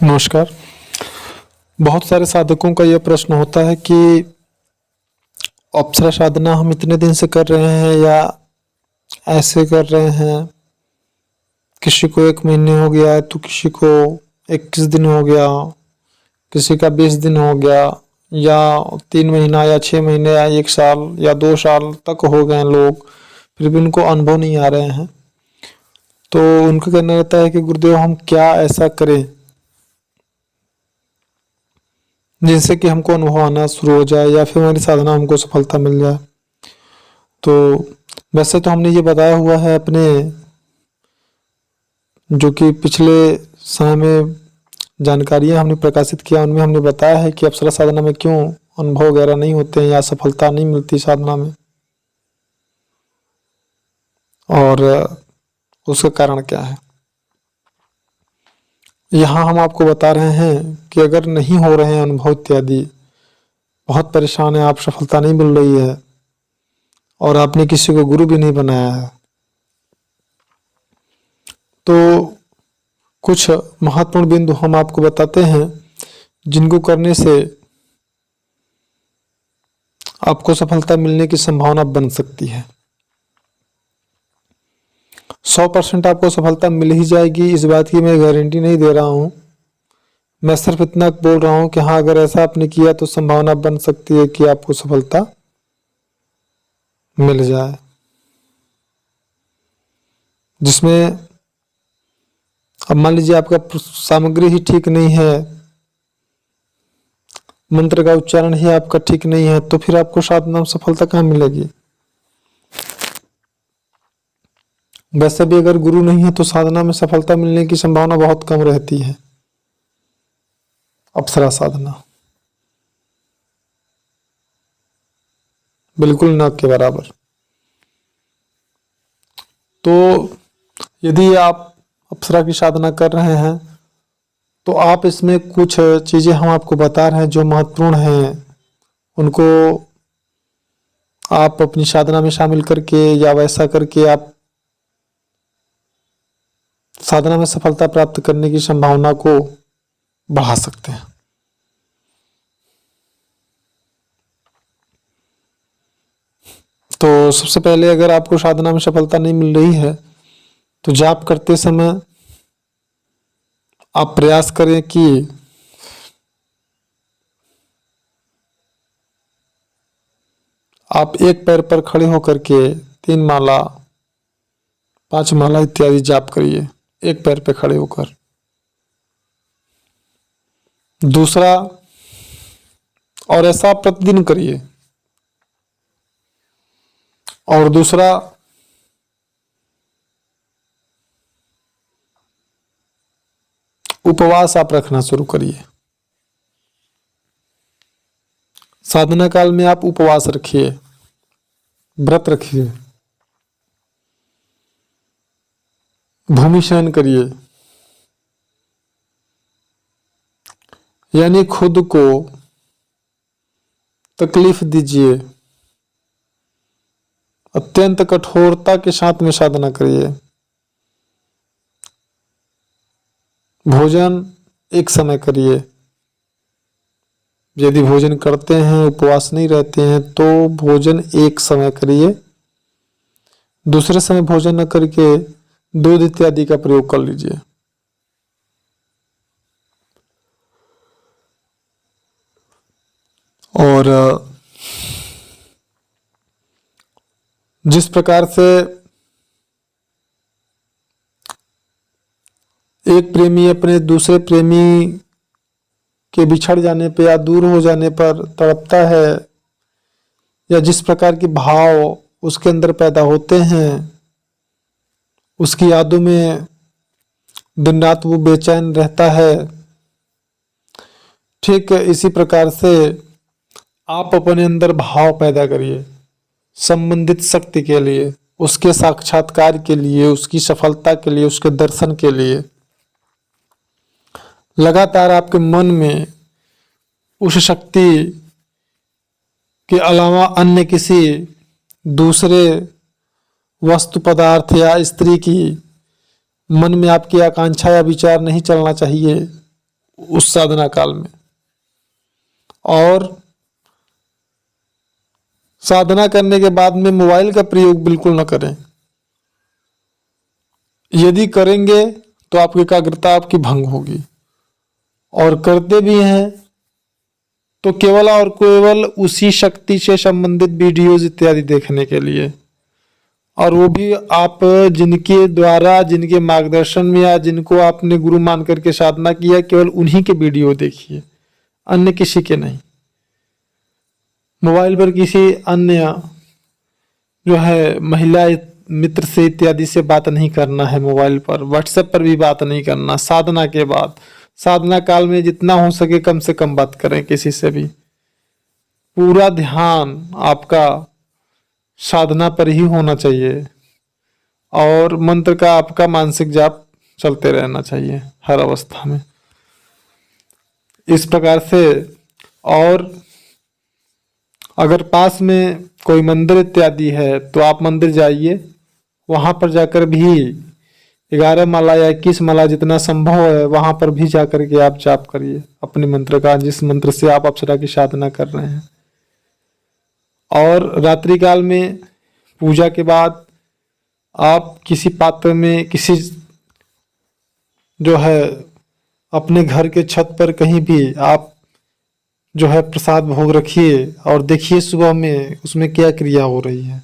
नमस्कार। बहुत सारे साधकों का यह प्रश्न होता है कि अप्सरा साधना हम इतने दिन से कर रहे हैं या ऐसे कर रहे हैं। किसी को 1 महीने हो गया है तो किसी को 21 दिन हो गया, किसी का 20 दिन हो गया, या 3 महीना या 6 महीने या 1 साल या 2 साल तक हो गए हैं लोग, फिर भी उनको अनुभव नहीं आ रहे हैं। तो उनका कहना रहता है कि गुरुदेव हम क्या ऐसा करें जिससे कि हमको अनुभव आना शुरू हो जाए या फिर हमारी साधना हमको सफलता मिल जाए। तो वैसे तो हमने ये बताया हुआ है अपने जो कि पिछले समय में जानकारियां हमने प्रकाशित किया, उनमें हमने बताया है कि अप्सरा साधना में क्यों अनुभव वगैरह नहीं होते हैं या सफलता नहीं मिलती साधना में, और उसका कारण क्या है। यहाँ हम आपको बता रहे हैं कि अगर नहीं हो रहे हैं अनुभव इत्यादि, बहुत परेशान है आप, सफलता नहीं मिल रही है और आपने किसी को गुरु भी नहीं बनाया है, तो कुछ महत्वपूर्ण बिंदु हम आपको बताते हैं जिनको करने से आपको सफलता मिलने की संभावना बन सकती है। 100% आपको सफलता मिल ही जाएगी, इस बात की मैं गारंटी नहीं दे रहा हूँ। मैं सिर्फ इतना बोल रहा हूँ कि हाँ, अगर ऐसा आपने किया तो संभावना बन सकती है कि आपको सफलता मिल जाए, जिसमें अब मान लीजिए आपका सामग्री ही ठीक नहीं है, मंत्र का उच्चारण ही आपका ठीक नहीं है, तो फिर आपको साधना में सफलता कहाँ मिलेगी। वैसे भी अगर गुरु नहीं है तो साधना में सफलता मिलने की संभावना बहुत कम रहती है। अप्सरा साधना बिल्कुल न के बराबर। तो यदि आप अप्सरा की साधना कर रहे हैं तो आप इसमें कुछ चीजें हम आपको बता रहे हैं जो महत्वपूर्ण हैं, उनको आप अपनी साधना में शामिल करके या वैसा करके आप साधना में सफलता प्राप्त करने की संभावना को बढ़ा सकते हैं। तो सबसे पहले अगर आपको साधना में सफलता नहीं मिल रही है तो जाप करते समय आप प्रयास करें कि आप एक पैर पर खड़े होकर के 3 माला 5 माला इत्यादि जाप करिए, एक पैर पे खड़े होकर। दूसरा, और ऐसा प्रतिदिन करिए। और दूसरा, उपवास आप रखना शुरू करिए। साधना काल में आप उपवास रखिए, व्रत रखिए, भूमि शयन करिए, यानी खुद को तकलीफ दीजिए, अत्यंत कठोरता के साथ में साधना करिए। भोजन एक समय करिए, यदि भोजन करते हैं, उपवास नहीं रहते हैं, तो भोजन एक समय करिए। दूसरे समय भोजन न करके दूध इत्यादि का प्रयोग कर लीजिए। और जिस प्रकार से एक प्रेमी अपने दूसरे प्रेमी के बिछड़ जाने पर या दूर हो जाने पर तड़पता है, या जिस प्रकार के भाव उसके अंदर पैदा होते हैं, उसकी यादों में दिन रात वो बेचैन रहता है, ठीक इसी प्रकार से आप अपने अंदर भाव पैदा करिए संबंधित शक्ति के लिए, उसके साक्षात्कार के लिए, उसकी सफलता के लिए, उसके दर्शन के लिए। लगातार आपके मन में उस शक्ति के अलावा अन्य किसी दूसरे वस्तु पदार्थ या स्त्री की मन में आपकी आकांक्षा या विचार नहीं चलना चाहिए। उस साधना काल में। और साधना करने के बाद में मोबाइल का प्रयोग बिल्कुल न करें। यदि करेंगे तो आपकी एकाग्रता आपकी भंग होगी, और करते भी हैं तो केवल और केवल उसी शक्ति से संबंधित वीडियोज इत्यादि देखने के लिए, और वो भी आप जिनके द्वारा, जिनके मार्गदर्शन में या जिनको आपने गुरु मान करके साधना किया, केवल उन्हीं के वीडियो देखिए, अन्य किसी के नहीं। मोबाइल पर किसी अन्य जो है महिला मित्र से इत्यादि से बात नहीं करना है। मोबाइल पर, व्हाट्सएप पर भी बात नहीं करना। साधना के बाद, साधना काल में जितना हो सके कम से कम बात करें किसी से भी। पूरा ध्यान आपका साधना पर ही होना चाहिए, और मंत्र का आपका मानसिक जाप चलते रहना चाहिए हर अवस्था में। इस प्रकार से, और अगर पास में कोई मंदिर इत्यादि है तो आप मंदिर जाइए, वहां पर जाकर भी 11 माला या 21 माला जितना संभव है वहां पर भी जाकर के आप जाप करिए अपने मंत्र का, जिस मंत्र से आप अप्सरा की साधना कर रहे हैं। और रात्रि काल में पूजा के बाद आप किसी पात्र में, किसी जो है अपने घर के छत पर कहीं भी आप जो है प्रसाद भोग रखिए, और देखिए सुबह में उसमें क्या क्रिया हो रही है।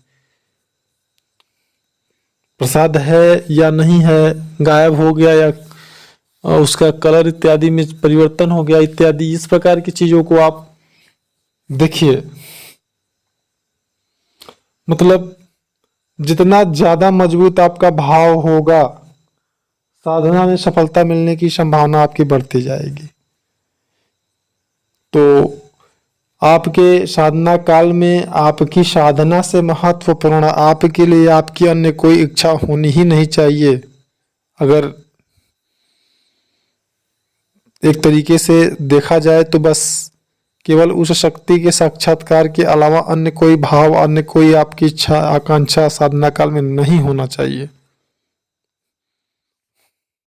प्रसाद है या नहीं है, गायब हो गया या उसका कलर इत्यादि में परिवर्तन हो गया इत्यादि, इस प्रकार की चीजों को आप देखिए। मतलब जितना ज्यादा मजबूत आपका भाव होगा, साधना में सफलता मिलने की संभावना आपकी बढ़ती जाएगी। तो आपके साधना काल में आपकी साधना से महत्वपूर्ण आपके लिए आपकी अन्य कोई इच्छा होनी ही नहीं चाहिए। अगर एक तरीके से देखा जाए तो बस केवल उस शक्ति के साक्षात्कार के अलावा अन्य कोई भाव, अन्य कोई आपकी इच्छा, आकांक्षा साधना काल में नहीं होना चाहिए।